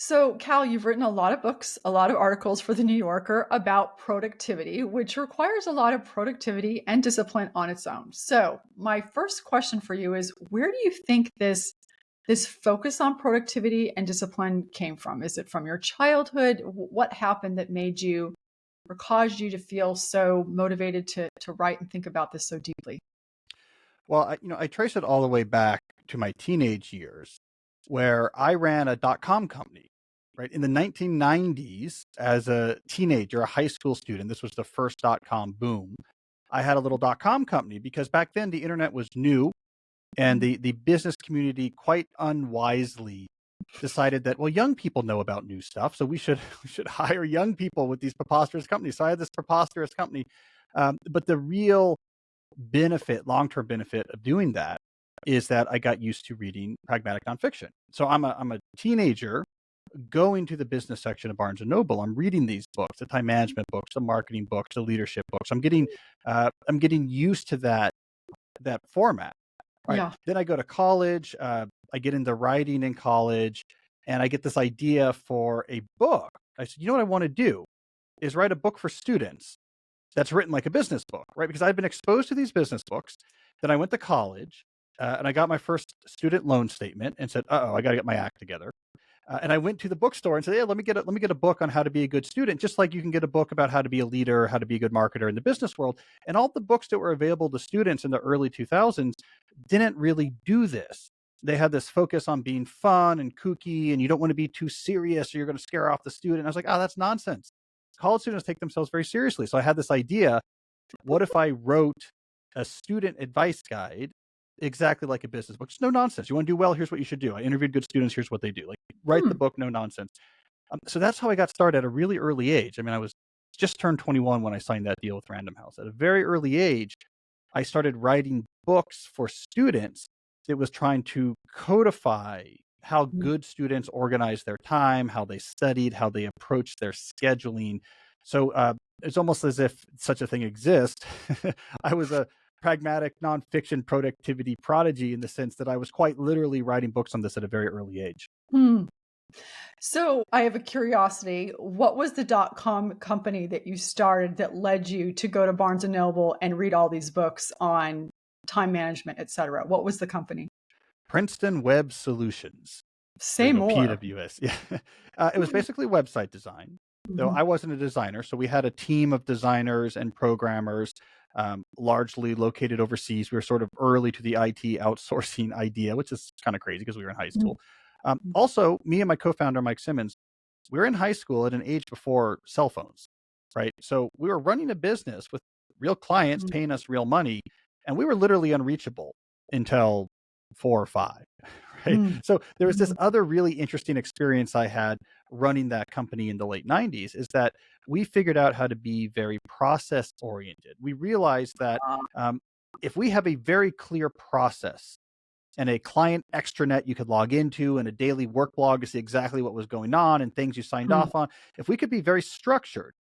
So, Cal, you've written a lot of books, a lot of articles for the New Yorker about productivity, which requires a lot of productivity and discipline on its own. So, my first question for you is where do you think this focus on productivity and discipline came from? Is it from your childhood? What happened that made you or caused you to feel so motivated to write and think about this so deeply? Well, I trace it all the way back to my teenage years, where I ran a dot-com company, right? In the 1990s, as a teenager, a high school student, this was the first dot-com boom. I had a little dot-com company because back then the internet was new and Mm. the business community quite unwisely decided that, well, young people know about new stuff, so we should we should hire young people with these preposterous companies. So I had this preposterous company, but the real benefit, long-term benefit of doing that is that I got used to reading pragmatic nonfiction. So I'm a teenager going to the business section of Barnes and Noble. I'm reading these books, the time management books, the marketing books, the leadership books. I'm getting used to that format. Right. Yeah. Then I go to college. I get into writing in college, and I get this idea for a book. I said, you know what I want to do is write a book for students that's written like a business book, right? Because I've been exposed to these business books. Then I went to college and I got my first student loan statement and said, "Uh oh, I got to get my act together." And I went to the bookstore and said, "Yeah, let me get a book on how to be a good student, just like you can get a book about how to be a leader, how to be a good marketer in the business world." And all the books that were available to students in the early 2000s didn't really do this. They had this focus on being fun and kooky, and you don't want to be too serious or you're going to scare off the student. I was like, "Oh, that's nonsense." College students take themselves very seriously. So I had this idea, what if I wrote a student advice guide exactly like a business book? Just no nonsense. You want to do well, here's what you should do. I interviewed good students, here's what they do. Like, write Hmm. the book, no nonsense. So that's how I got started at a really early age. I mean, I was just turned 21 when I signed that deal with Random House. At a very early age, I started writing books for students that was trying to codify how good students organize their time, how they studied, how they approached their scheduling. So it's almost as if such a thing exists. I was a pragmatic nonfiction productivity prodigy in the sense that I was quite literally writing books on this at a very early age. Hmm. So I have a curiosity. What was the .com company that you started that led you to go to Barnes and Noble and read all these books on time management, et cetera? What was the company? Princeton Web Solutions. Say There you go, more. PWS. Yeah. It was basically website design. So Mhm. I wasn't a designer. So we had a team of designers and programmers, largely located overseas. We were sort of early to the IT outsourcing idea, which is kind of crazy because we were in high Mhm. school. Also, me and my co-founder, Mike Simmons, we were in high school at an age before cell phones, right? So we were running a business with real clients Mhm. paying us real money, and we were literally unreachable until 4 or 5. Right. Mhm. So there was this Mhm. other really interesting experience I had running that company in the late 90s is that we figured out how to be very process oriented. We realized that Ah. um, if we have a very clear process and a client extranet you could log into and a daily work log to see exactly what was going on and things you signed Mm. off on, if we could be very structured,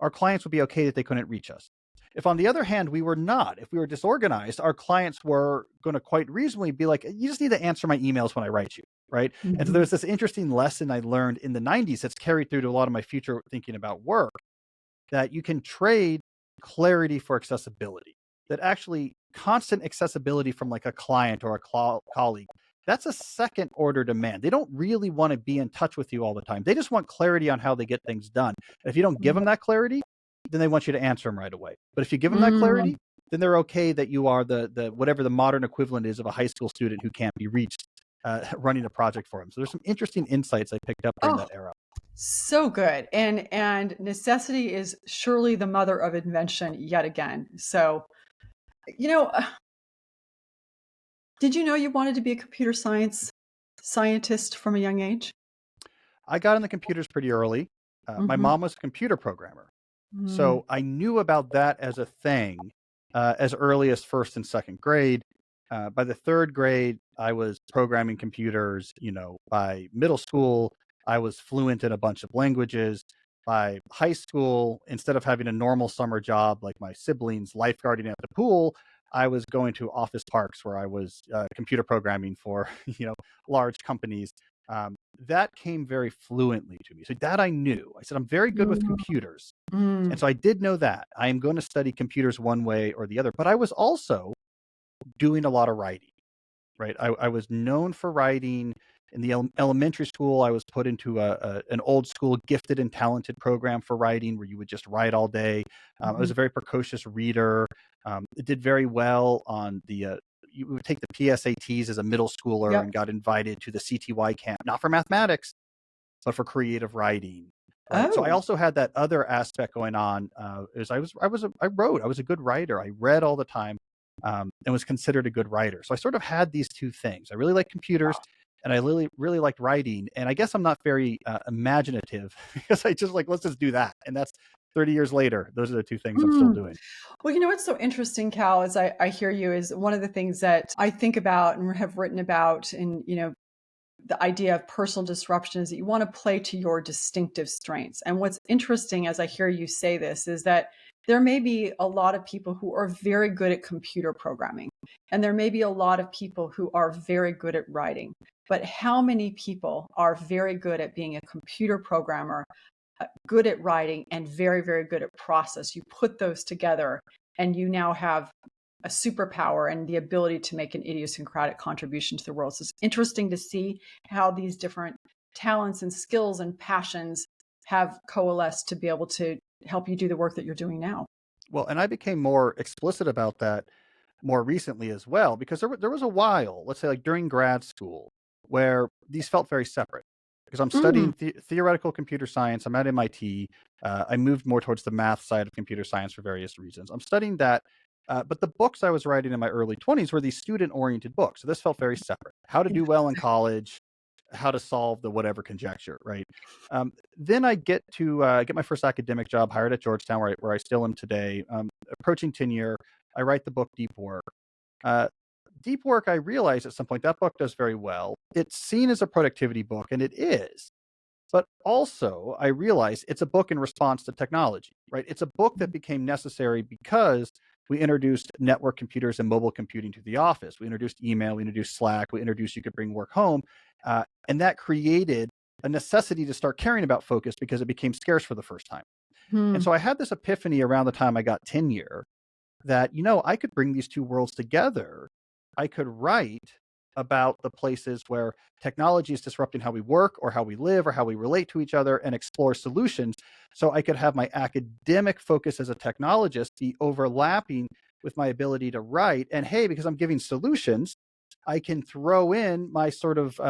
our clients would be okay that they couldn't reach us. If, on the other hand, we were not, if we were disorganized, our clients were going to quite reasonably be like, you just need to answer my emails when I write you. Right. And so Mhm. there's this interesting lesson I learned in the 90s that's carried through to a lot of my future thinking about work, that you can trade clarity for accessibility, that actually constant accessibility from like a client or a colleague, that's a second order demand. They don't really want to be in touch with you all the time. They just want clarity on how they get things done. And if you don't give them that clarity, then they want you to answer them right away. But if you give them that Mm. clarity, then they're okay that you are the whatever the modern equivalent is of a high school student who can't be reached, running a project for them. So there's some interesting insights I picked up during Oh, that era. so good. And necessity is surely the mother of invention yet again. So, you know, did you know you wanted to be a computer science scientist from a young age? I got in the computers pretty early. My Mhm. mom was a computer programmer. Mm. So I knew about that as a thing as early as first and second grade. By the third grade, I was programming computers. By middle school, I was fluent in a bunch of languages. By high school, instead of having a normal summer job like my siblings lifeguarding at the pool, I was going to office parks where I was computer programming for large companies. that came very fluently to me. So that I knew. I said, I'm very good with Mm, computers. And mm. so I did know that. I am going to study computers one way or the other. But I was also doing a lot of writing, right? I was known for writing. In the elementary school, I was put into an old school gifted and talented program for writing where you would just write all day. I was Mhm. a very precocious reader. It did very well on the you would take the PSATs as a middle schooler and Yep. got invited to the CTY camp, not for mathematics, but for creative writing, right? So I Oh. also had that other aspect going on. Is I wrote. I was a good writer. I read all the time, and was considered a good writer. So I sort of had these two things. I really like computers, and I really liked writing. And I guess I'm not very imaginative because I just like let's just do that. And that's 30 years later. Those are the two things I'm still Mm. doing. Well, what's so interesting, Cal, as I hear you, is one of the things that I think about and have written about in, the idea of personal disruption is that you want to play to your distinctive strengths. And what's interesting as I hear you say this is that there may be a lot of people who are very good at computer programming, and there may be a lot of people who are very good at writing. But how many people are very good at being a computer programmer, good at writing, and very, very good at process? You put those together, and you now have a superpower and the ability to make an idiosyncratic contribution to the world. So it's interesting to see how these different talents and skills and passions have coalesced to be able to help you do the work that you're doing now. Well, and I became more explicit about that more recently as well, because there was a while, let's say like during grad school, where these felt very separate. Because I'm Mm, studying theoretical computer science, I'm at MIT. I moved more towards the math side of computer science for various reasons. I'm studying that. But the books I was writing in my early 20s were these student oriented books. So this felt very separate. How to yeah. do well in college, how to solve the whatever conjecture, right? Then I get my first academic job, hired at Georgetown, where I still am today, approaching tenure. I write the book Deep Work. Uh, Deep Work, I realized at some point that book does very well. It's seen as a productivity book, and it is. But also, I realize it's a book in response to technology, right? It's a book that became necessary because we introduced network computers and mobile computing to the office. We introduced email, we introduced Slack, we introduced you could bring work home. And that created a necessity to start caring about focus because it became scarce for the first time. And Hmm. so I had this epiphany around the time I got tenure that, I could bring these two worlds together. I could write about the places where technology is disrupting how we work or how we live or how we relate to each other and explore solutions. So I could have my academic focus as a technologist be overlapping with my ability to write. And hey, because I'm giving solutions, I can throw in my sort of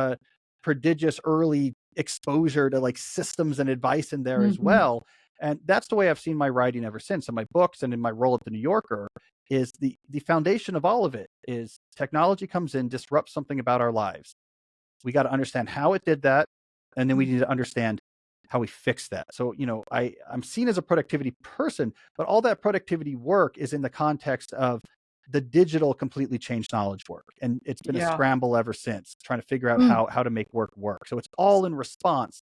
prodigious early exposure to like systems and advice in there as Hmm. well. And that's the way I've seen my writing ever since. In my books and in my role at the New Yorker, is the foundation of all of it is technology comes in, disrupts something about our lives. We got to understand how it did that, and then we need to understand how we fix that. So, I'm seen as a productivity person, but all that productivity work is in the context of the digital completely changed knowledge work. And it's been a Yeah. scramble ever since trying to figure out Mm. how to make work work. So it's all in response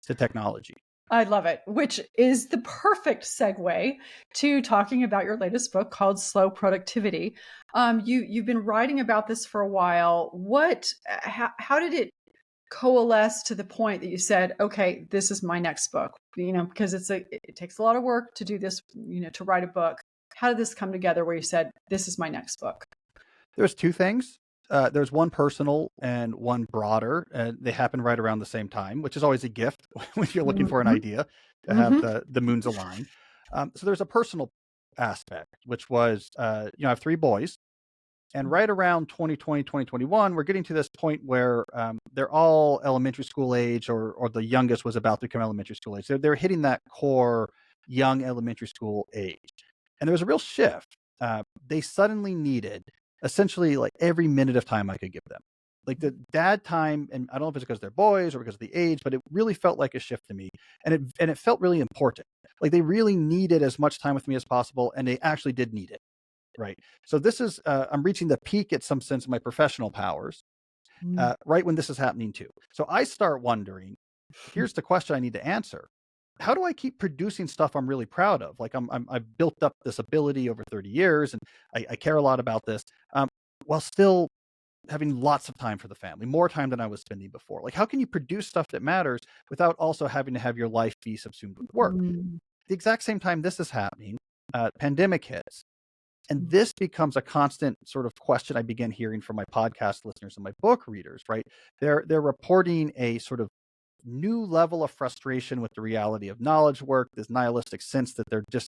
to technology. I love it, which is the perfect segue to talking about your latest book called Slow Productivity. You've been writing about this for a while. How did it coalesce to the point that you said, okay, this is my next book? Because it takes a lot of work to do this, to write a book. How did this come together where you said, this is my next book? There's two things. There's one personal and one broader, and they happen right around the same time, which is always a gift when you're looking for an Hmm. idea to have Hmm. the moons align. So there's a personal aspect, which was, I have three boys, and right around 2020, 2021, we're getting to this point where they're all elementary school age, or the youngest was about to become elementary school age. They're hitting that core young elementary school age. And there was a real shift. They suddenly needed essentially like every minute of time I could give them. Like the dad time, and I don't know if it's because they're boys or because of the age, but it really felt like a shift to me. And it felt really important. Like they really needed as much time with me as possible, and they actually did need it. Right. So this is I'm reaching the peak at some sense of my professional powers, right when this is happening too. So I start wondering, here's the question I need to answer. How do I keep producing stuff I'm really proud of? Like I've built up this ability over 30 years, and I care a lot about this, while still having lots of time for the family, more time than I was spending before. Like, how can you produce stuff that matters without also having to have your life be subsumed with work? Mm, The exact same time this is happening, pandemic hits. And mm, this becomes a constant sort of question I begin hearing from my podcast listeners and my book readers, right? They're reporting a sort of new level of frustration with the reality of knowledge work, this nihilistic sense that they're just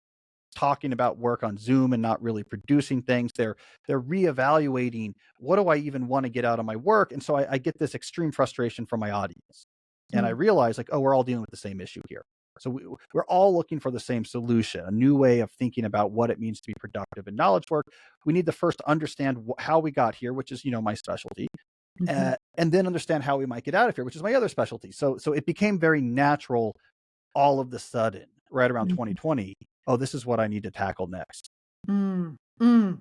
talking about work on Zoom and not really producing things. They're reevaluating, what do I even want to get out of my work? And so I get this extreme frustration from my audience. And I mm, realize, like, oh, we're all dealing with the same issue here. So we're all looking for the same solution, a new way of thinking about what it means to be productive in knowledge work. We need to first understand how we got here, which is, my specialty, mhm, and then understand how we might get out of here, which is my other specialty. So it became very natural all of the sudden, right around mhm, 2020. Oh, this is what I need to tackle next. mm, mm.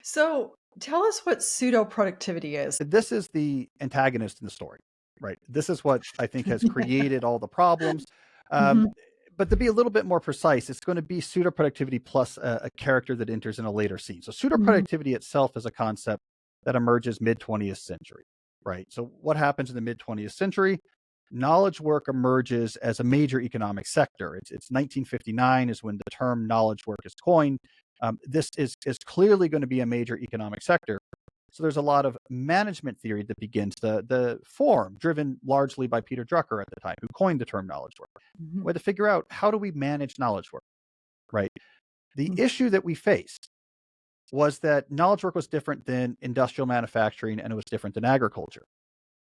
So tell us what pseudo productivity is. This is the antagonist in the story, right? This is what I think has created all the problems. Um, Mhm, but to be a little bit more precise, it's going to be pseudo productivity plus a character that enters in a later scene. So pseudo mhm. productivity itself is a concept that emerges mid 20th century, right? So what happens in the mid 20th century? Knowledge work emerges as a major economic sector. It's 1959 is when the term knowledge work is coined. This is clearly going to be a major economic sector. So there's a lot of management theory that begins the form, driven largely by Peter Drucker at the time, who coined the term knowledge work. Mhm, We had to figure out, how do we manage knowledge work, right? The mm, issue that we faced was that knowledge work was different than industrial manufacturing, and it was different than agriculture.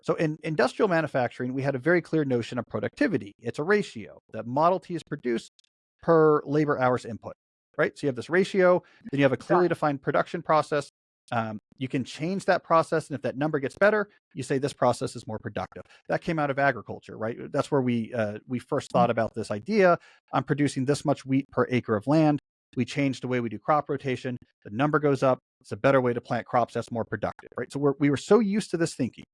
So in industrial manufacturing, we had a very clear notion of productivity. It's a ratio that Model T is produced per labor hours input, right? So you have this ratio, then you have a got clearly defined production process. You can change that process, and if that number gets better, you say this process is more productive. That came out of agriculture, right? That's where we first it. thought about this idea. I'm producing this much wheat per acre of land. We changed the way we do crop rotation. The number goes up. It's a better way to plant crops that's more productive, right? So we were so used to this thinking.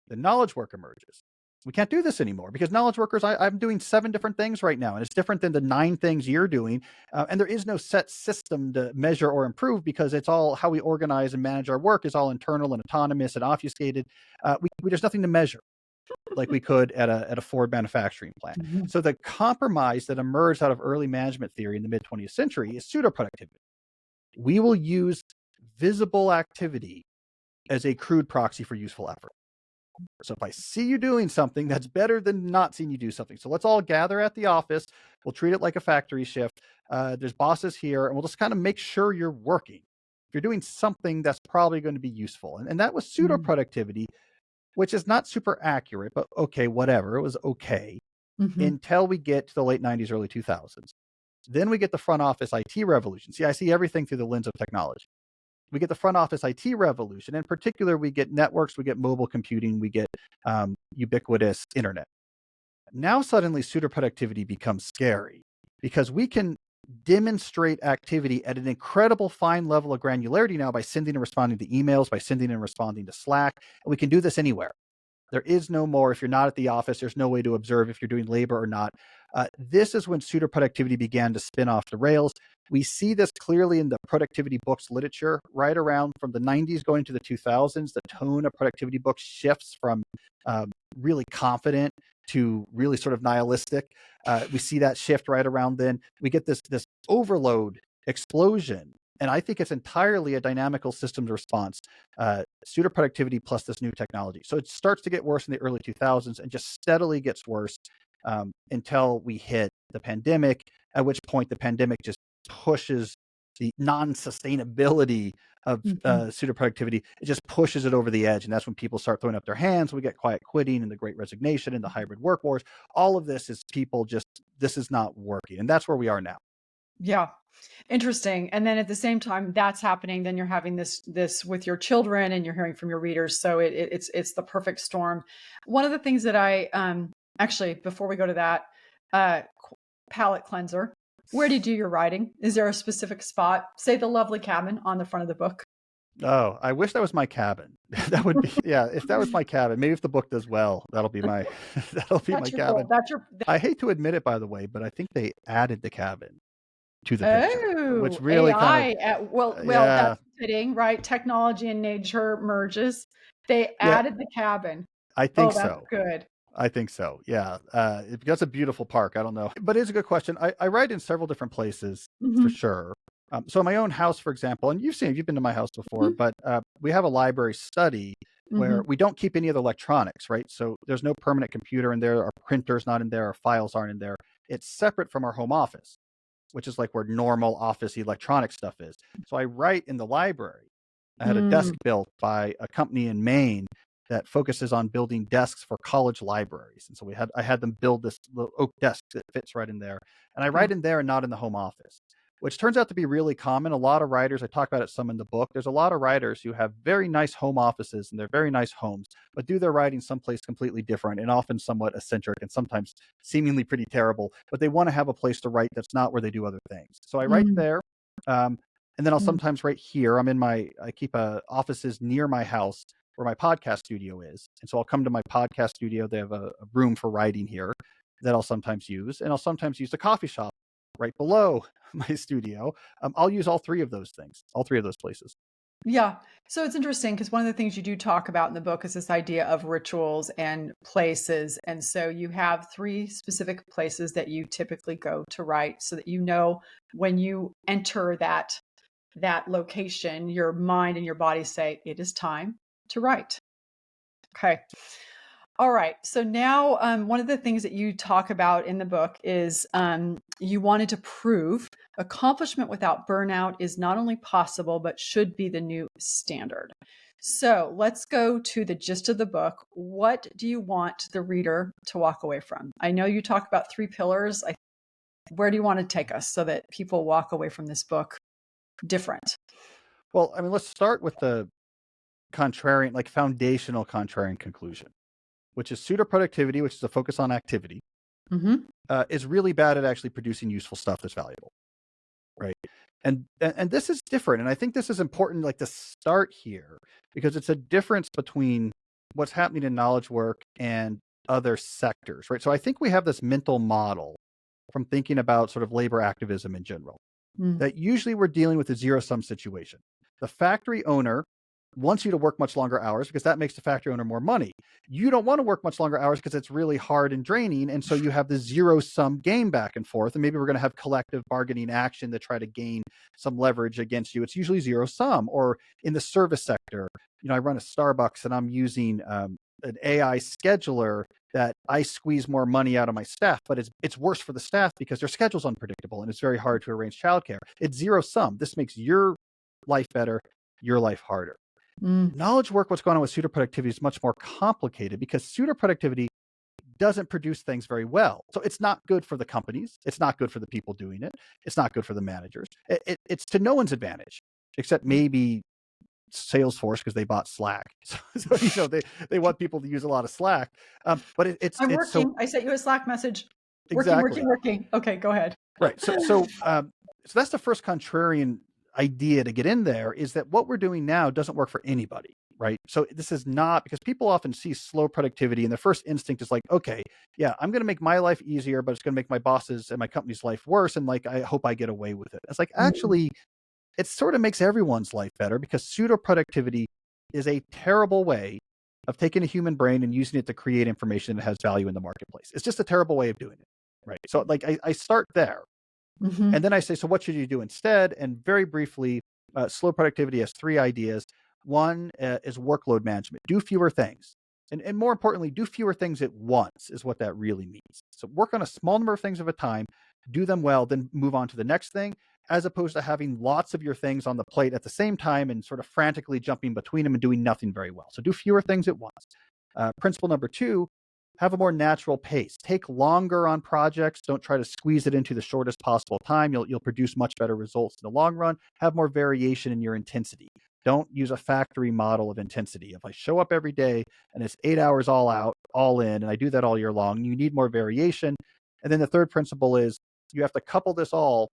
The knowledge work emerges. We can't do this anymore because knowledge workers, I'm doing 7 different things right now, and it's different than the 9 things you're doing. And there is no set system to measure or improve because it's all how we organize and manage our work is all internal and autonomous and obfuscated. There's nothing to measure like we could at a Ford manufacturing plant. Mhm, So the compromise that emerged out of early management theory in the mid 20th century is pseudo productivity. We will use visible activity as a crude proxy for useful effort. So if I see you doing something, that's better than not seeing you do something. So let's all gather at the office. We'll treat it like a factory shift. There's bosses here, and we'll just kind of make sure you're working. If you're doing something, that's probably going to be useful. And that was pseudo mhm, productivity, which is not super accurate, but okay, whatever. It was okay mhm. until we get to the late 90s, early 2000s. Then we get the front office IT revolution. See, I see everything through the lens of technology. We get the front office IT revolution. In particular, we get networks, we get mobile computing, we get ubiquitous internet. Now, suddenly, pseudo productivity becomes scary because we can demonstrate activity at an incredible fine level of granularity now by sending and responding to emails, by sending and responding to Slack. And we can do this anywhere. There is no more, if you're not at the office, there's no way to observe if you're doing labor or not. This is when pseudo productivity began to spin off the rails. We see this clearly in the productivity books literature right around from the 90s going to the 2000s. The tone of productivity books shifts from really confident to really sort of nihilistic. We see that shift right around then. We get this overload explosion. And I think it's entirely a dynamical systems response, pseudo productivity plus this new technology. So it starts to get worse in the early 2000s and just steadily gets worse until we hit the pandemic, at which point the pandemic just pushes the non-sustainability of Mhm. pseudo productivity. It just pushes it over the edge. And that's when people start throwing up their hands. We get quiet quitting and the great resignation and the hybrid work wars. All of this is people just, this is not working. And that's where we are now. Yeah. Interesting. And then at the same time that's happening, then you're having this with your children and you're hearing from your readers. So it's the perfect storm. One of the things that I actually before we go to that, palette cleanser. Where do you do your writing? Is there a specific spot? Say the lovely cabin on the front of the book. Oh, I wish that was my cabin. That would be, yeah, if that was my cabin, maybe if the book does well, that'll be my that'll be my That's your goal. cabin. That's your I hate to admit it, by the way, but I think they added the cabin to the oh, picture. which Ooh, really kind of, AI well, yeah, that's fitting, right? Technology and nature merges. They yeah, added the cabin. I think Oh, that's so. good. I think so. Yeah. That's a beautiful park. I don't know, but it's a good question. I write in several different places for Mhm, sure. So in my own house, for example, and you've been to my house before, mhm, but we have a library study where mhm. we don't keep any of the electronics, right? So there's no permanent computer in there. Our printer's not in there. Our files aren't in there. It's separate from our home office, which is like where normal office electronic stuff is. So I write in the library. I had a desk Mm, built by a company in Maine that focuses on building desks for college libraries. And so I had them build this little oak desk that fits right in there. And I huh. write in there and not in the home office, which turns out to be really common. A lot of writers, I talk about it some in the book. There's a lot of writers who have very nice home offices and they're very nice homes, but do their writing someplace completely different and often somewhat eccentric and sometimes seemingly pretty terrible. But they want to have a place to write that's not where they do other things. So I write Mm, there. Um, and then I'll mm. sometimes write here. I keep offices near my house where my podcast studio is. And so I'll come to my podcast studio. They have a room for writing here that I'll sometimes use. And I'll sometimes use the coffee shop right below my studio. I'll use all three of those things, all three of those places. Yeah. So it's interesting because one of the things you do talk about in the book is this idea of rituals and places. And so you have three specific places that you typically go to write so that you know when you enter that location, your mind and your body say, it is time to write. Okay. All right. So now, one of the things that you talk about in the book is you wanted to prove accomplishment without burnout is not only possible, but should be the new standard. So let's go to the gist of the book. What do you want the reader to walk away from? I know you talk about three pillars. Where do you want to take us so that people walk away from this book different? Well, I mean, let's start with the contrarian, like foundational contrarian conclusion, which is pseudo productivity, which is a focus on activity, Hmm. is really bad at actually producing useful stuff that's valuable. Right. And this is different. And I think this is important, like to start here, because it's a difference between what's happening in knowledge work and other sectors, right? So I think we have this mental model from thinking about sort of labor activism in general Mm. that usually we're dealing with a zero sum situation. The factory owner wants you to work much longer hours because that makes the factory owner more money. You don't want to work much longer hours because it's really hard and draining. And so you have the zero sum game back and forth. And maybe we're going to have collective bargaining action to try to gain some leverage against you. It's usually zero sum. Or in the service sector, I run a Starbucks and I'm using an AI scheduler that I squeeze more money out of my staff, but it's worse for the staff because their schedule's unpredictable and it's very hard to arrange childcare. It's zero sum. This makes your life better, your life harder. Mm. Knowledge work, what's going on with pseudo productivity is much more complicated because pseudo productivity doesn't produce things very well. So it's not good for the companies. It's not good for the people doing it. It's not good for the managers. It's to no one's advantage, except maybe Salesforce because they bought Slack. So they want people to use a lot of Slack. But I'm it's so working. I sent you a Slack message. Working, working, exactly working. Okay, go ahead. right. So that's the first contrarian idea to get in there is that what we're doing now doesn't work for anybody, right? So this is not because people often see slow productivity and the first instinct is like, okay, yeah, I'm going to make my life easier, but it's going to make my bosses and my company's life worse. And like, I hope I get away with it. It's like, Mm, actually, it sort of makes everyone's life better because pseudo productivity is a terrible way of taking a human brain and using it to create information that has value in the marketplace. It's just a terrible way of doing it. Right. So like I start there mhm, and then I say, so what should you do instead? And very briefly, slow productivity has three ideas. One is workload management. Do fewer things. And more importantly, do fewer things at once is what that really means. So work on a small number of things at a time, do them well, then move on to the next thing, as opposed to having lots of your things on the plate at the same time and sort of frantically jumping between them and doing nothing very well. So do fewer things at once. Principle number two, have a more natural pace. Take longer on projects. Don't try to squeeze it into the shortest possible time. You'll produce much better results in the long run. Have more variation in your intensity. Don't use a factory model of intensity. If I show up every day and it's 8 hours all out, all in, and I do that all year long, you need more variation. And then the third principle is you have to couple this all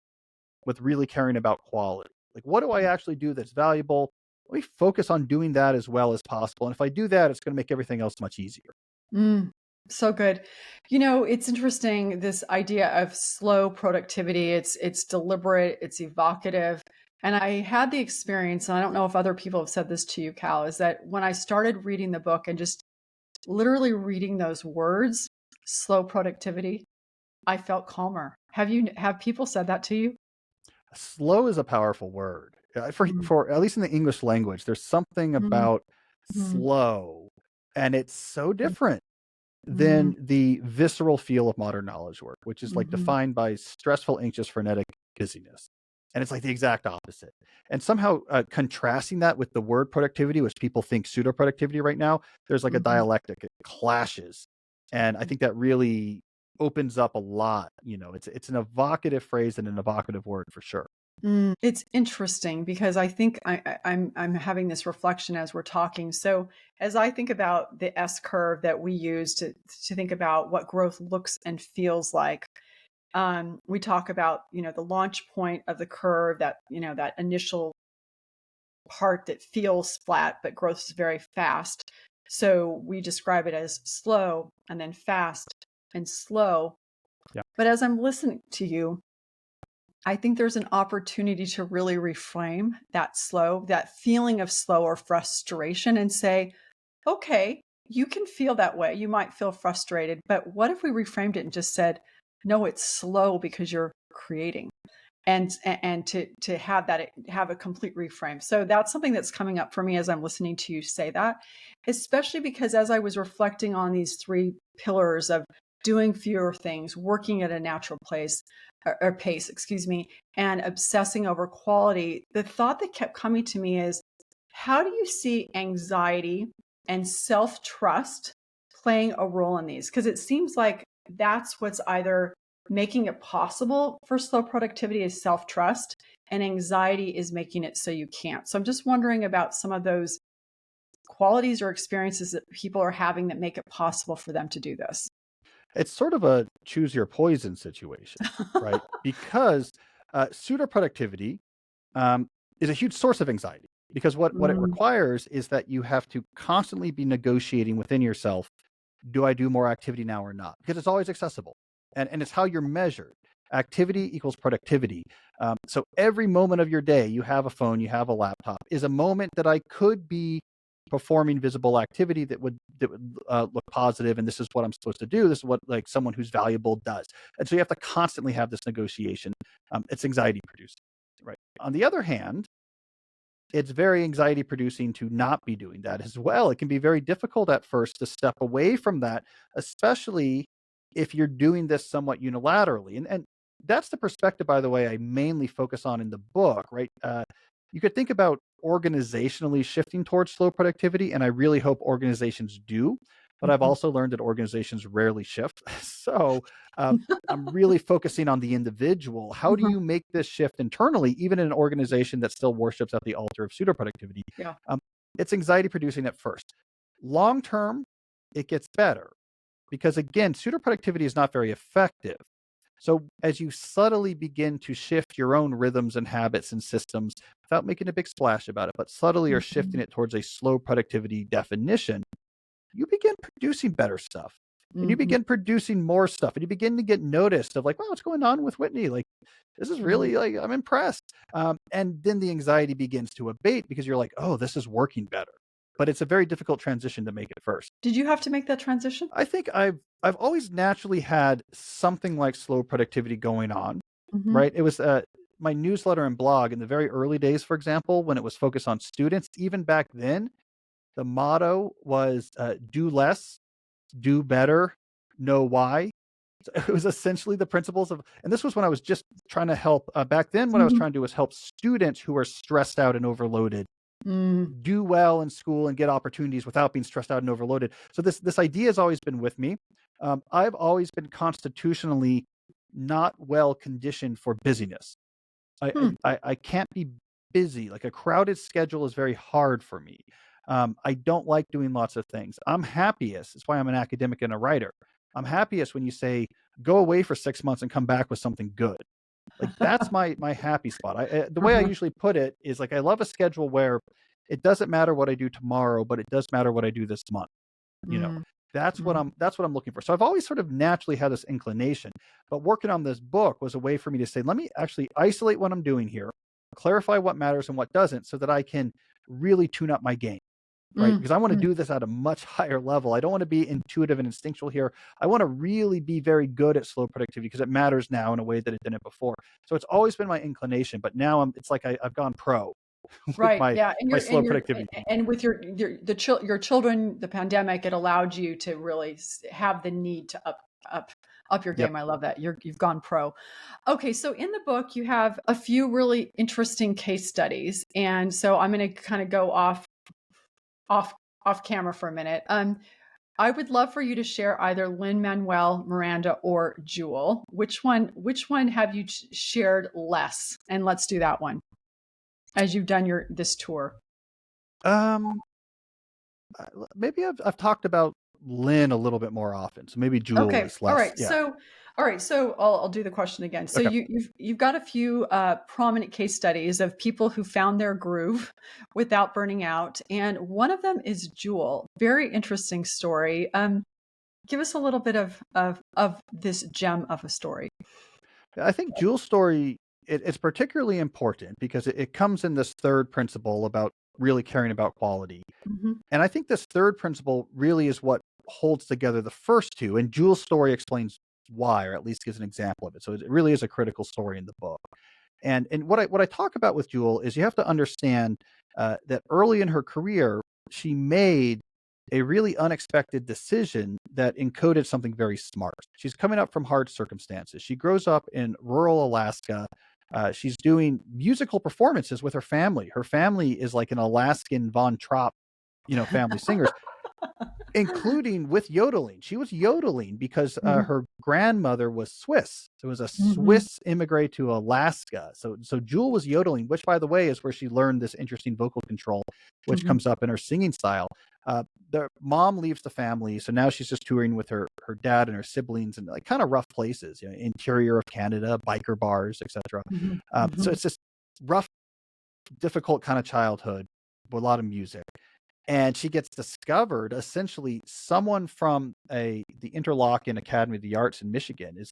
with really caring about quality. Like, what do I actually do that's valuable? Let me focus on doing that as well as possible. And if I do that, it's going to make everything else much easier. mm. So good. You know, it's interesting this idea of slow productivity. It's deliberate, it's evocative. And I had the experience, and I don't know if other people have said this to you, Cal, is that when I started reading the book and just literally reading those words, slow productivity, I felt calmer. Have people said that to you? Slow is a powerful word. Mhm, For at least in the English language, there's something mhm, about mhm, slow, and it's so different mhm, than the visceral feel of modern knowledge work, which is like mhm, defined by stressful, anxious, frenetic busyness. And it's like the exact opposite. And somehow contrasting that with the word productivity, which people think pseudo productivity right now, there's like a mhm. dialectic, it clashes. And I think that really opens up a lot. It's an evocative phrase and an evocative word for sure. It's interesting because I think I'm having this reflection as we're talking. So as I think about the S curve that we use to think about what growth looks and feels like, we talk about the launch point of the curve, that that initial part that feels flat but growth is very fast. So we describe it as slow and then fast and slow. Yeah. But as I'm listening to you, I think there's an opportunity to really reframe that feeling of slow or frustration and say, okay, you can feel that way. You might feel frustrated, but what if we reframed it and just said, no, it's slow because you're creating, and to have a complete reframe. So that's something that's coming up for me as I'm listening to you say that, especially because as I was reflecting on these three pillars of doing fewer things, working at a natural place or pace, excuse me, and obsessing over quality, the thought that kept coming to me is, how do you see anxiety and self-trust playing a role in these? Because it seems like that's what's either making it possible for slow productivity is self-trust, and anxiety is making it so you can't. So I'm just wondering about some of those qualities or experiences that people are having that make it possible for them to do this. It's sort of a choose your poison situation, right? Because pseudo productivity um, is a huge source of anxiety because what it Mm, requires is that you have to constantly be negotiating within yourself. Do I do more activity now or not? Because it's always accessible, and it's how you're measured. Activity equals productivity. So every moment of your day, you have a phone, you have a laptop, is a moment that I could be performing visible activity that would look positive, and this is what I'm supposed to do. This is what like someone who's valuable does, and so you have to constantly have this negotiation. It's anxiety producing, right? On the other hand, it's very anxiety producing to not be doing that as well. It can be very difficult at first to step away from that, especially if you're doing this somewhat unilaterally. And that's the perspective, by the way, I mainly focus on in the book, right? You could think about organizationally shifting towards slow productivity, and I really hope organizations do. But I've mhm, also learned that organizations rarely shift. So uh, I'm really focusing on the individual. How do mhm. you make this shift internally, even in an organization that still worships at the altar of pseudo productivity? Yeah. Um, it's anxiety producing at first. Long term, it gets better because, again, pseudo productivity is not very effective. So, as you subtly begin to shift your own rhythms and habits and systems without making a big splash about it, but subtly are shifting Mhm, it towards a slow productivity definition, you begin producing better stuff, and you mhm, begin producing more stuff, and you begin to get noticed of like, wow, what's going on with Whitney? Like, this is mhm. really like, I'm impressed. And then the anxiety begins to abate because you're like, oh, this is working better. But it's a very difficult transition to make at first. Did you have to make that transition? I think I've always naturally had something like slow productivity going on, Mhm, right? It was my newsletter and blog in the very early days, for example, when it was focused on students. Even back then, the motto was do less, do better, know why. So it was essentially the principles of, and this was when I was just trying to help. Back then, what I was mhm, trying to do was help students who are stressed out and overloaded mm, do well in school and get opportunities without being stressed out and overloaded. So this idea has always been with me. I've always been constitutionally not well conditioned for busyness. hmm, I can't be busy. Like a crowded schedule is very hard for me. I don't like doing lots of things. I'm happiest. That's why I'm an academic and a writer. I'm happiest when you say go away for 6 months and come back with something good. Like that's my happy spot. The way I uh-huh, usually put it is like I love a schedule where it doesn't matter what I do tomorrow, but it does matter what I do this month. You know, mm. Mhm. that's what I'm looking for. So I've always sort of naturally had this inclination, but working on this book was a way for me to say, let me actually isolate what I'm doing here, clarify what matters and what doesn't, so that I can really tune up my game. Right? Mm, Because I want to mm. do this at a much higher level. I don't want to be intuitive and instinctual here. I want to really be very good at slow productivity because it matters now in a way that it didn't before. So it's always been my inclination, but now it's like I've gone pro with Right, yeah, my slow productivity thing. and with your children, the pandemic, it allowed you to really have the need to up up your Yep. game. I love that. You've gone pro. Okay, so in the book, you have a few really interesting case studies, and so I'm going to kind of go off off camera for a minute. I would love for you to share either Lynn Manuel Miranda or Jewel. Which one have you shared less? And let's do that one as you've done your this tour. Um, Maybe I've talked about Lynn a little bit more often, so maybe Jewel Okay. is All less. right. Yeah. So I'll do the question again. So Okay. you've got a few prominent case studies of people who found their groove without burning out, and one of them is Jewel. Very interesting story. Give us a little bit of this gem of a story. I think Jewel's story it's particularly important because it comes in this third principle about really caring about quality. Hmm. And I think this third principle really is what holds together the first two, and Jules' story explains why, or at least gives an example of it. So it really is a critical story in the book. And what I talk about with Jewel is you have to understand that early in her career, she made a really unexpected decision that encoded something very smart. She's coming up from hard circumstances. She grows up in rural Alaska. She's doing musical performances with her family. Her family is like an Alaskan Von Trapp, family singers, including with yodeling. She was yodeling because Hmm. her grandmother was Swiss. So it was a Hmm. Swiss immigrant to Alaska. So Jewel was yodeling, which, by the way, is where she learned this interesting vocal control, which Hmm. comes up in her singing style. The mom leaves the family, so now she's just touring with her dad and her siblings in like kind of rough places, interior of Canada, biker bars, etc. Hmm. So Hmm. it's this rough, difficult kind of childhood with a lot of music, and she gets discovered. Essentially, someone from the Interlochen Academy of the Arts in Michigan is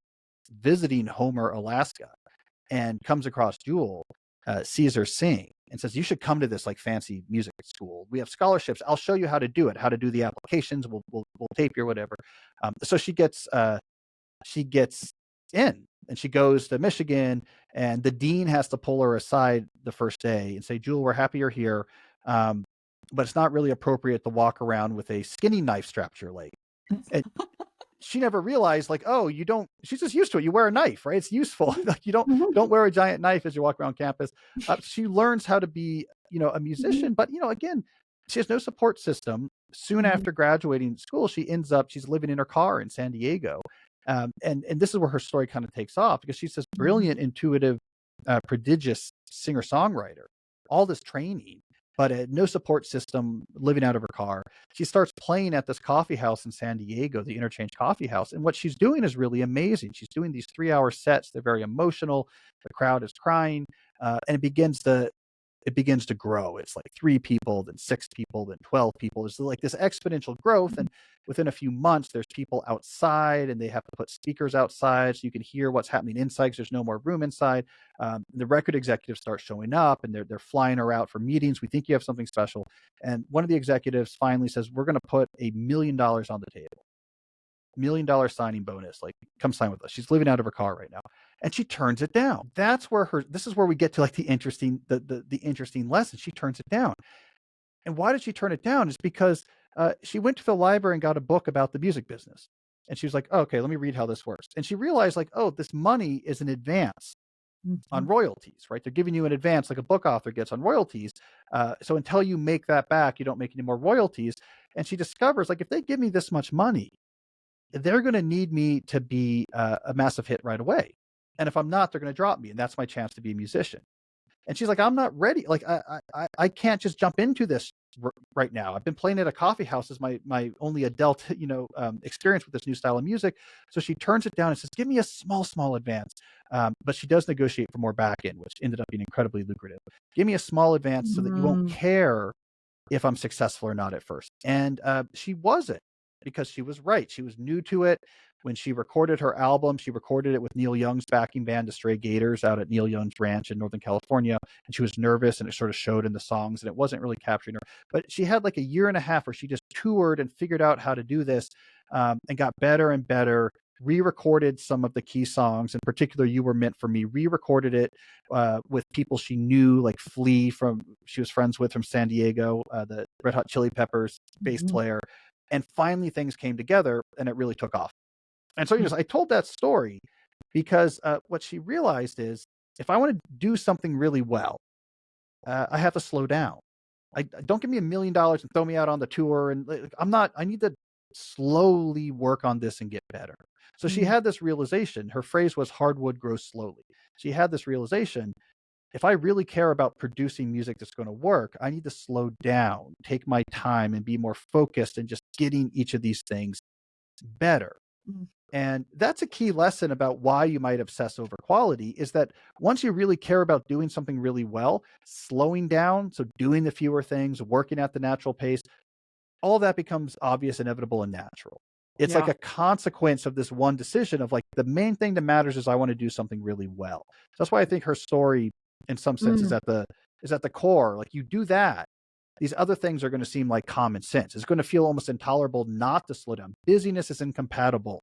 visiting Homer, Alaska, and comes across Jewel, sees her sing, and says, "You should come to this like fancy music school. We have scholarships. I'll show you how to do it, how to do the applications. We'll tape you or whatever." So she gets in, and she goes to Michigan, and the dean has to pull her aside the first day and say, "Jewel, we're happy you're here, um, but it's not really appropriate to walk around with a skinning knife strapped to your leg." And she never realized, like, oh, you don't. She's just used to it. You wear a knife, right? It's useful. Like you don't wear a giant knife as you walk around campus. She learns how to be, a musician, but again, she has no support system. Soon Hmm. after graduating school, she's living in her car in San Diego, and this is where her story kind of takes off because she's this Hmm. brilliant, intuitive, prodigious singer songwriter. All this training, but no support system, living out of her car. She starts playing at this coffee house in San Diego, the Interchange Coffee House, and what she's doing is really amazing. She's doing these 3-hour sets. They're very emotional. The crowd is crying, and it begins to grow. It's like 3 people, then 6 people, then 12 people. It's like this exponential growth. And within a few months, there's people outside and they have to put speakers outside so you can hear what's happening inside because there's no more room inside. The record executives start showing up and they're flying her out for meetings. We think you have something special. And one of the executives finally says, "We're going to put $1 million on the table. $1 million signing bonus. Like, come sign with us." She's living out of her car right now. And she turns it down. This is where we get to like the interesting lesson. She turns it down. And why did she turn it down? Is because she went to the library and got a book about the music business. And she was like, "Oh, okay, let me read how this works." And she realized, like, oh, this money is an advance on Hmm. royalties, right? They're giving you an advance like a book author gets on royalties. So until you make that back, you don't make any more royalties. And she discovers, like, if they give me this much money, they're going to need me to be a massive hit right away. And if I'm not, they're going to drop me. And that's my chance to be a musician. And she's like, "I'm not ready. Like, I can't just jump into this right now. I've been playing at a coffee house as my only adult, experience with this new style of music." So she turns it down and says, "Give me a small advance." But she does negotiate for more back end, which ended up being incredibly lucrative. "Give me a small advance so that you won't Hmm. care if I'm successful or not at first." And she wasn't. because she was right. She was new to it. When she recorded her album, she recorded it with Neil Young's backing band, the Stray Gators, out at Neil Young's ranch in Northern California. And she was nervous, and it sort of showed in the songs, and it wasn't really capturing her. But she had like a year and a half where she just toured and figured out how to do this, and got better and better. Re-recorded some of the key songs, in particular "You Were Meant for Me." Re-recorded it with people she knew, like Flea, from she was friends with from San Diego, the Red Hot Chili Peppers bass Mhm. player, and finally things came together, and it really took off. And so, Mm. I told that story because what she realized is, if I want to do something really well, I have to slow down. Don't give me $1 million and throw me out on the tour. And like, I'm not. I need to slowly work on this and get better. So she Mm. had this realization. Her phrase was "hardwood grows slowly." She had this realization: if I really care about producing music that's going to work, I need to slow down, take my time, and be more focused and just getting each of these things better. Mm. And that's a key lesson about why you might obsess over quality, is that once you really care about doing something really well, slowing down, so doing the fewer things, working at the natural pace, all that becomes obvious, inevitable, and natural. It's like Yeah. a consequence of this one decision of like, the main thing that matters is I want to do something really well. So that's why I think her story, in some sense, Mm. is at the core. Like, you do that, these other things are going to seem like common sense. It's going to feel almost intolerable not to slow down. Busyness is incompatible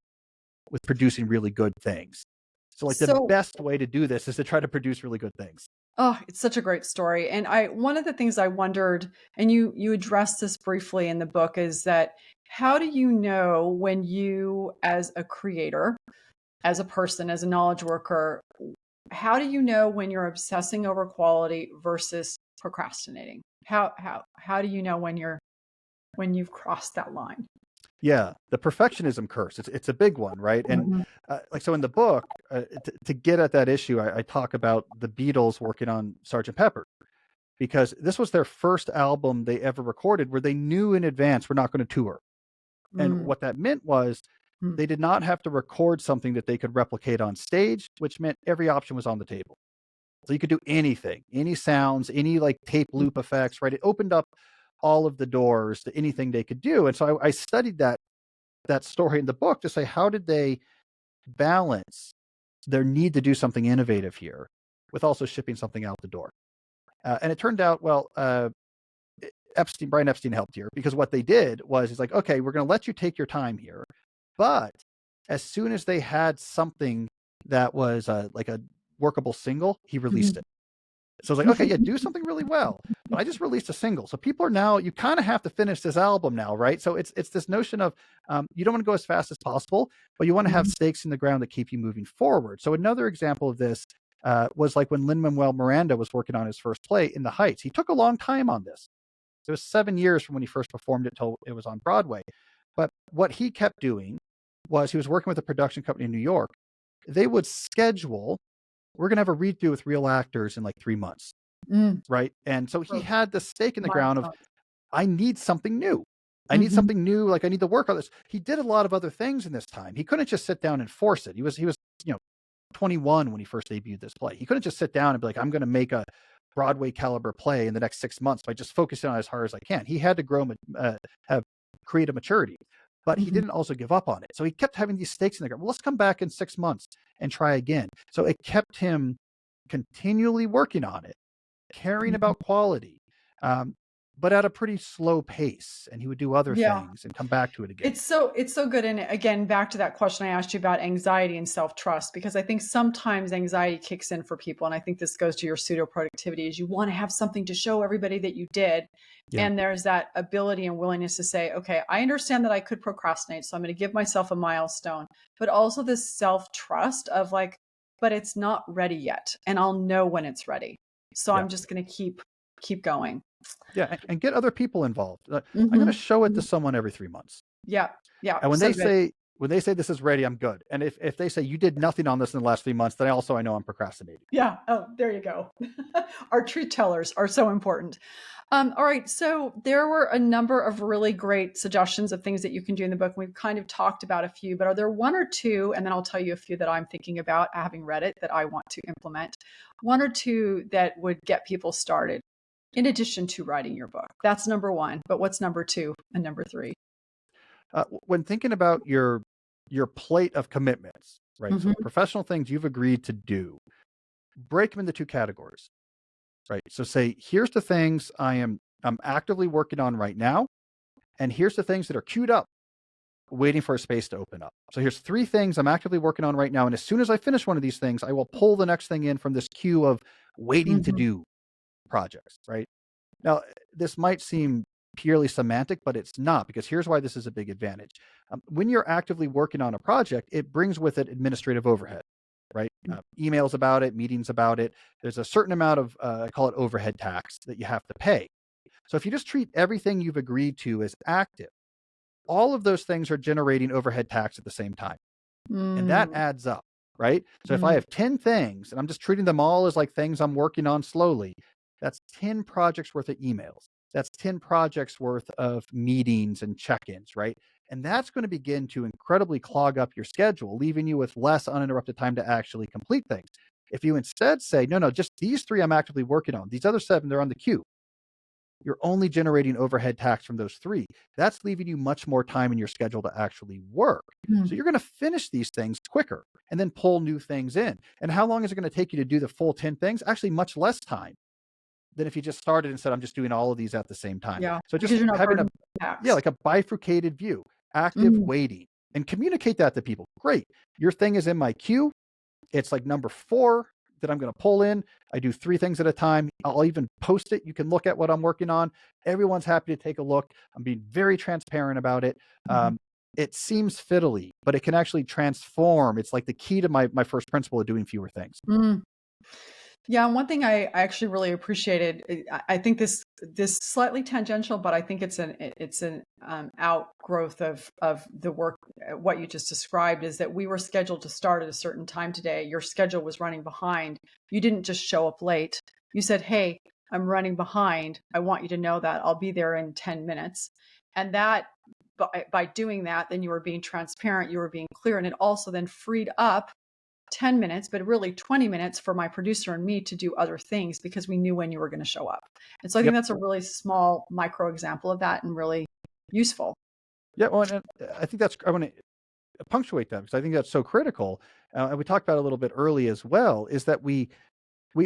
with producing really good things. So like, the So, best way to do this is to try to produce really good things. oh, it's such a great story. And I one of the things I wondered, and you addressed this briefly in the book, is that how do you know when you, as a creator, as a person, as a knowledge worker, how do you know when you're obsessing over quality versus procrastinating? How do you know when you've crossed that line? Yeah, the perfectionism curse. It's a big one, right? And Mhm. like, so in the book, to get at that issue, I talk about the Beatles working on Sergeant Pepper, because this was their first album they ever recorded where they knew in advance we're not going to tour. And Mm. what that meant was Mm. they did not have to record something that they could replicate on stage, which meant every option was on the table. So you could do anything, any sounds, any like tape loop effects, right? It opened up all of the doors to anything they could do. And so I studied that story in the book to say, how did they balance their need to do something innovative here with also shipping something out the door? And it turned out, well, Brian Epstein helped here, because what they did was, he's like, okay, we're going to let you take your time here, but as soon as they had something that was like a workable single, he released Mhm. it. So I was like, okay, yeah, do something really well. But I just released a single. So people are now, you kind of have to finish this album now, right? So it's this notion of, you don't want to go as fast as possible, but you want to have Mhm. stakes in the ground that keep you moving forward. So another example of this was like when Lin-Manuel Miranda was working on his first play, In the Heights. He took a long time on this. It was 7 years from when he first performed it till it was on Broadway. But what he kept doing was, he was working with a production company in New York. They would schedule, we're going to have a read through with real actors in like 3 months. Mm. Right. And so he So, had the stake in the ground of, milestones. I need something new. I need Mhm. something new. Like, I need to work on this. He did a lot of other things in this time. He couldn't just sit down and force it. He was, you know, 21 when he first debuted this play. He couldn't just sit down and be like, I'm going to make a Broadway caliber play in the next 6 months by just focusing on it as hard as I can. He had to grow, have creative maturity, but he Mhm. didn't also give up on it. So he kept having these stakes in the ground. Well, let's come back in 6 months and try again. So it kept him continually working on it, caring Mhm. about quality, um, but at a pretty slow pace. And he would do other Yeah. things and come back to it again. It's so good. And again, back to that question I asked you about anxiety and self-trust, because I think sometimes anxiety kicks in for people. And I think this goes to your pseudo productivity, is you want to have something to show everybody that you did. Yeah. And there's that ability and willingness to say, okay, I understand that I could procrastinate. So I'm going to give myself a milestone, but also this self-trust of like, but it's not ready yet. And I'll know when it's ready. So Yeah. I'm just going to keep going. Yeah. And get other people involved. I'm going to Hmm. show it to someone every 3 months. Yeah. Yeah. And So good. when they say this is ready, I'm good. And if they say you did nothing on this in the last 3 months, then I know I'm procrastinating. Yeah. Oh, there you go. Our truth tellers are so important. All right. So there were a number of really great suggestions of things that you can do in the book. We've kind of talked about a few, but are there one or two, and then I'll tell you a few that I'm thinking about having read it that I want to implement, one or two that would get people started in addition to writing your book? That's number one. But what's number two and number three? When thinking about your plate of commitments, right? So Hmm. professional things you've agreed to do, break them into two categories, right? So say, here's the things I'm actively working on right now, and here's the things that are queued up, waiting for a space to open up. So here's three things I'm actively working on right now, and as soon as I finish one of these things, I will pull the next thing in from this queue of waiting to Hmm. do projects, right? Now, this might seem purely semantic, but it's not, because here's why this is a big advantage. When you're actively working on a project, it brings with it administrative overhead, right? Emails about it, meetings about it. There's a certain amount of, I call it overhead tax, that you have to pay. So if you just treat everything you've agreed to as active, all of those things are generating overhead tax at the same time. And that Mm. adds up, right? So if I Mm. have 10 things and I'm just treating them all as like things I'm working on slowly, that's 10 projects worth of emails. That's 10 projects worth of meetings and check-ins, right? And that's going to begin to incredibly clog up your schedule, leaving you with less uninterrupted time to actually complete things. If you instead say, no, no, just these three I'm actively working on, these other seven, they're on the queue, you're only generating overhead tax from those three. That's leaving you much more time in your schedule to actually work. So Mm. you're going to finish these things quicker and then pull new things in. And how long is it going to take you to do the full 10 things? Actually, much less time than if you just started and said, I'm just doing all of these at the same time. Yeah, So just because you're not having burdened with yeah, tax. like a bifurcated view, active Mm. waiting, and communicate that to people. Great. Your thing is in my queue. It's like number 4 that I'm going to pull in. I do 3 things at a time. I'll even post it. You can look at what I'm working on. Everyone's happy to take a look. I'm being very transparent about it. Mhm. It seems fiddly, but it can actually transform. It's like the key to my first principle of doing fewer things. Mm. Yeah, and one thing I actually really appreciated, I think this slightly tangential, but I think it's an outgrowth of the work. What you just described is that we were scheduled to start at a certain time today. Your schedule was running behind. You didn't just show up late. You said, "Hey, I'm running behind. I want you to know that I'll be there in 10 minutes." And that by doing that, then you were being transparent, you were being clear, and it also then freed up 10 minutes, but really 20 minutes for my producer and me to do other things because we knew when you were going to show up. And so I think Yep. that's a really small micro example of that and really useful. Yeah. Well, and I think I want to punctuate that because I think that's so critical. And we talked about it a little bit early as well, is that we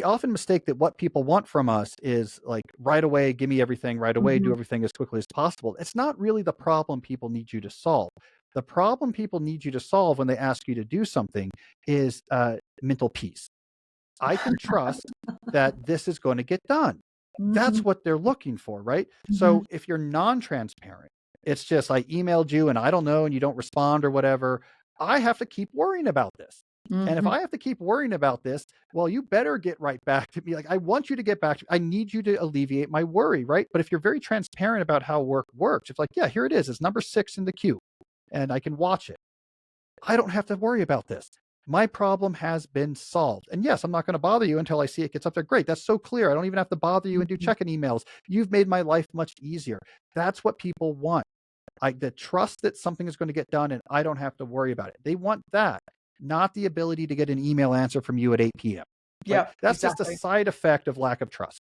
often mistake that what people want from us is like right away, give me everything right away, do Mhm. everything as quickly as possible. It's not really the problem people need you to solve. The problem people need you to solve when they ask you to do something is mental peace. I can trust that this is going to get done. Mhm. That's what they're looking for, right? Mhm. So if you're non-transparent, it's just I emailed you and I don't know and you don't respond or whatever, I have to keep worrying about this. And if Mhm. I have to keep worrying about this, well, you better get right back to me. Like I want you to get back to me. I need you to alleviate my worry, right? But if you're very transparent about how work works, it's like, yeah, here it is. It's number 6 in the queue and I can watch it. I don't have to worry about this. My problem has been solved. And yes, I'm not going to bother you until I see it gets up there. Great. That's so clear. I don't even have to bother you and do Mhm. check-in emails. You've made my life much easier. That's what people want. The trust that something is going to get done and I don't have to worry about it. They want that, not the ability to get an email answer from you at 8 p.m. Right? Yep, That's just a exactly. side effect of lack of trust.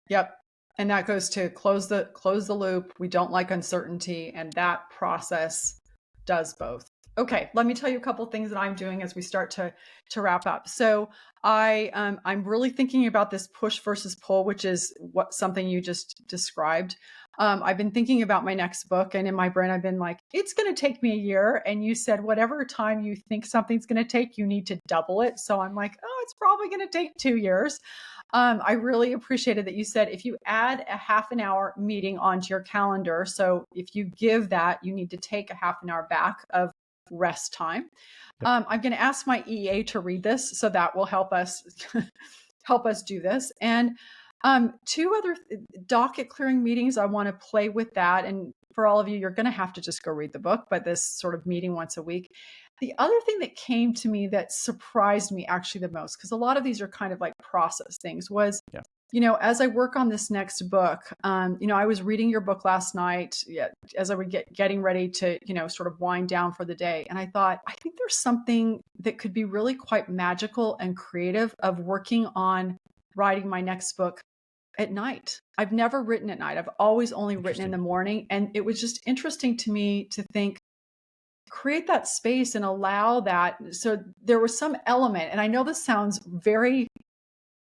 Yep. And that goes to close the loop. We don't like uncertainty, and that process does both. Okay, let me tell you a couple things that I'm doing as we start to wrap up. So I'm really thinking about this push versus pull, which is what something you just described. I've been thinking about my next book, and in my brain, I've been like, it's going to take me a year. And you said, whatever time you think something's going to take, you need to double it. So I'm like, oh, it's probably going to take 2 years. I really appreciated that you said if you add a half an hour meeting onto your calendar, so if you give that, you need to take a half an hour back of rest time. Yep. I'm going to ask my EA to read this, so that will help us help us do this. And two other docket clearing meetings, I want to play with that. And for all of you, you're going to have to just go read the book, but this sort of meeting once a week. The other thing that came to me that surprised me actually the most, because a lot of these are kind of like process things, was Yeah. as I work on this next book, I was reading your book last night, yeah, as I would getting ready to, sort of wind down for the day. And I thought, I think there's something that could be really quite magical and creative of working on writing my next book at night. I've never written at night. I've always only written in Interesting. the morning. And it was just interesting to me to think, create that space and allow that. So there was some element, and I know this sounds very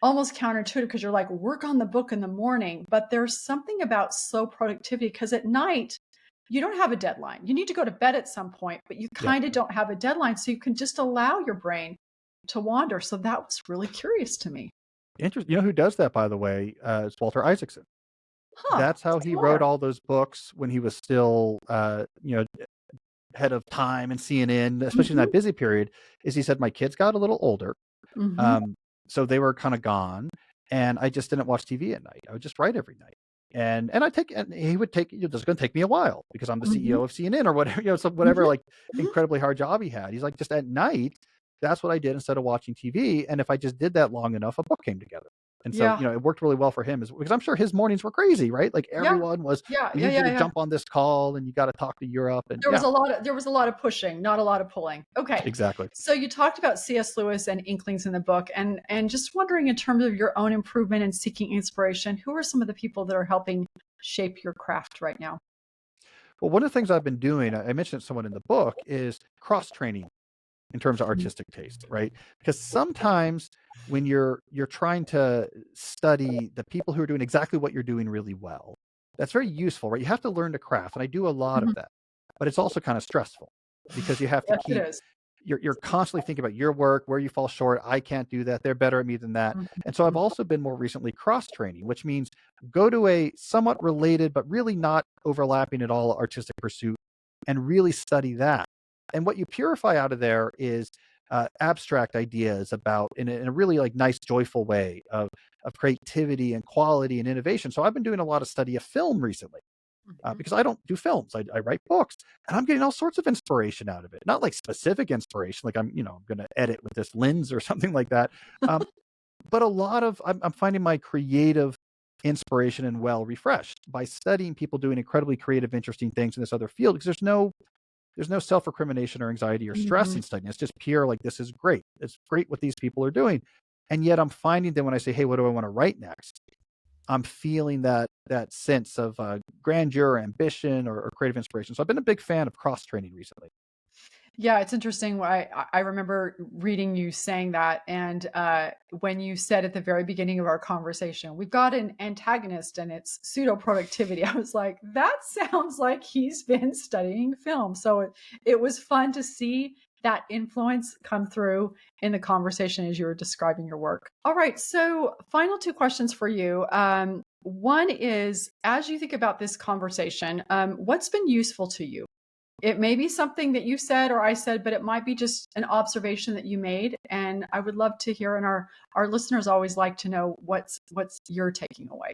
almost counterintuitive because you're like, work on the book in the morning, but there's something about slow productivity because at night, you don't have a deadline. You need to go to bed at some point, but you Yeah. kind of don't have a deadline. So you can just allow your brain to wander. So that was really curious to me. Interesting. You know who does that, by the way? It's Walter Isaacson. Huh. That's how Say he wrote more. all those books when he was still, head of Time and CNN, especially in Hmm. that busy period. Is he said my kids got a little older, Hmm. um, so they were kind of gone, and I just didn't watch TV at night. I would just write every night, and he would take. This is going to take me a while because I'm the Hmm. CEO of CNN or whatever, so whatever Hmm. like incredibly hard job he had. He's like, just at night, that's what I did instead of watching TV. And if I just did that long enough, a book came together. And so, Yeah. it worked really well for him because I'm sure his mornings were crazy, right? Like Yeah. everyone was, Yeah. we Yeah. need you Yeah. to Yeah. jump on this call and you got to talk to Europe. And There was yeah, a lot of pushing, not a lot of pulling. Okay. exactly. So you talked about C.S. Lewis and Inklings in the book, and just wondering in terms of your own improvement and seeking inspiration, who are some of the people that are helping shape your craft right now? Well, one of the things I've been doing, I mentioned it somewhat in the book, is cross training in terms of Mhm. artistic taste, right? Because sometimes when you're trying to study the people who are doing exactly what you're doing really well, that's very useful, right? You have to learn to craft, and I do a lot of Mhm. that, but it's also kind of stressful because you have to Yes, it keep is. you're constantly thinking about your work, where you fall short. I can't do that. They're better at me than that. And so I've Mhm. also been more recently cross training, which means go to a somewhat related, but really not overlapping at all artistic pursuit and really study that. And what you purify out of there is abstract ideas about in a really like nice, joyful way of creativity and quality and innovation. So I've been doing a lot of study of film recently Mhm. because I don't do films. I write books, and I'm getting all sorts of inspiration out of it. Not like specific inspiration, like I'm going to edit with this lens or something like that. Um, but a lot of I'm finding my creative inspiration and well refreshed by studying people doing incredibly creative, interesting things in this other field. Because there's no self recrimination or anxiety or stress Mhm. in studying. It's just pure like this is great. It's great what these people are doing, and yet I'm finding that when I say, hey, what do I want to write next? I'm feeling that sense of grandeur, ambition, or creative inspiration. So I've been a big fan of cross training recently. Yeah, it's interesting. I remember reading you saying that, and when you said at the very beginning of our conversation, we've got an antagonist and it's pseudo productivity. I was like, that sounds like he's been studying film. So it was fun to see that influence come through in the conversation as you were describing your work. All right, so final two questions for you. One is, as you think about this conversation, what's been useful to you? It may be something that you said or I said, but it might be just an observation that you made. And I would love to hear, and our listeners always like to know what's you're taking away.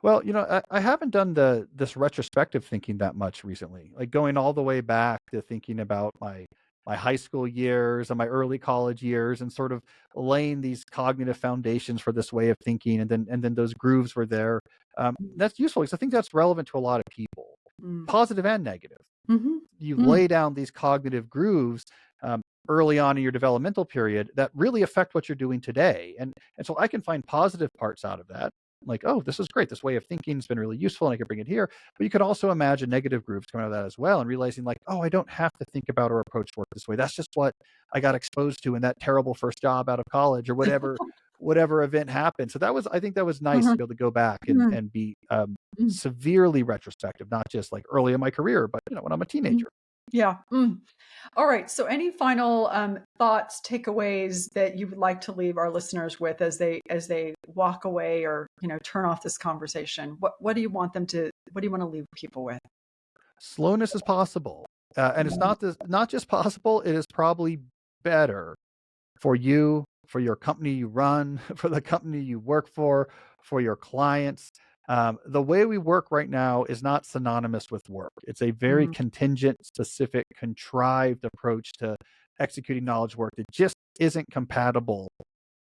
Well, I haven't done this retrospective thinking that much recently. Like going all the way back to thinking about my high school years and my early college years and sort of laying these cognitive foundations for this way of thinking and then those grooves were there. That's useful because I think that's relevant to a lot of people, Mm. positive and negative. Mhm. You Mm. lay down these cognitive grooves early on in your developmental period that really affect what you're doing today. And so I can find positive parts out of that. Like, oh, this is great. This way of thinking has been really useful and I can bring it here. But you could also imagine negative grooves coming out of that as well and realizing like, oh, I don't have to think about or approach work this way. That's just what I got exposed to in that terrible first job out of college or whatever event happened. So I think that was nice to Mhm. be able to go back and Mhm. and be Mm. severely retrospective, not just like early in my career, but when I'm a Mm. teenager. Yeah. Mm. All right. So, any final thoughts, takeaways that you would like to leave our listeners with as they walk away or turn off this conversation? What do you want them to? What do you want to leave people with? Slowness is possible, and it's Mm. not just possible. It is probably better for you, for your company you run, for the company you work for your clients. The way we work right now is not synonymous with work. It's a very Mm. contingent, specific, contrived approach to executing knowledge work that just isn't compatible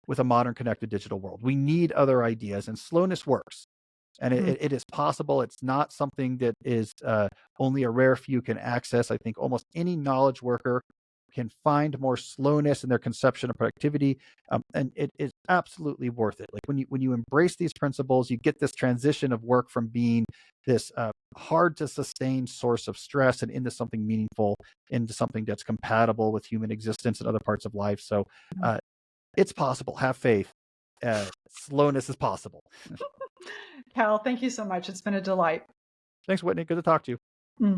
with a modern connected digital world. We need other ideas, and slowness works. And Mm. it is possible. It's not something that is only a rare few can access. I think almost any knowledge worker can find more slowness in their conception of productivity, and it is absolutely worth it. Like when you embrace these principles, you get this transition of work from being this hard to sustain source of stress and into something meaningful, into something that's compatible with human existence and other parts of life. So it's possible. Have faith. Slowness is possible. Cal, thank you so much. It's been a delight. Thanks, Whitney. Good to talk to you. Mm.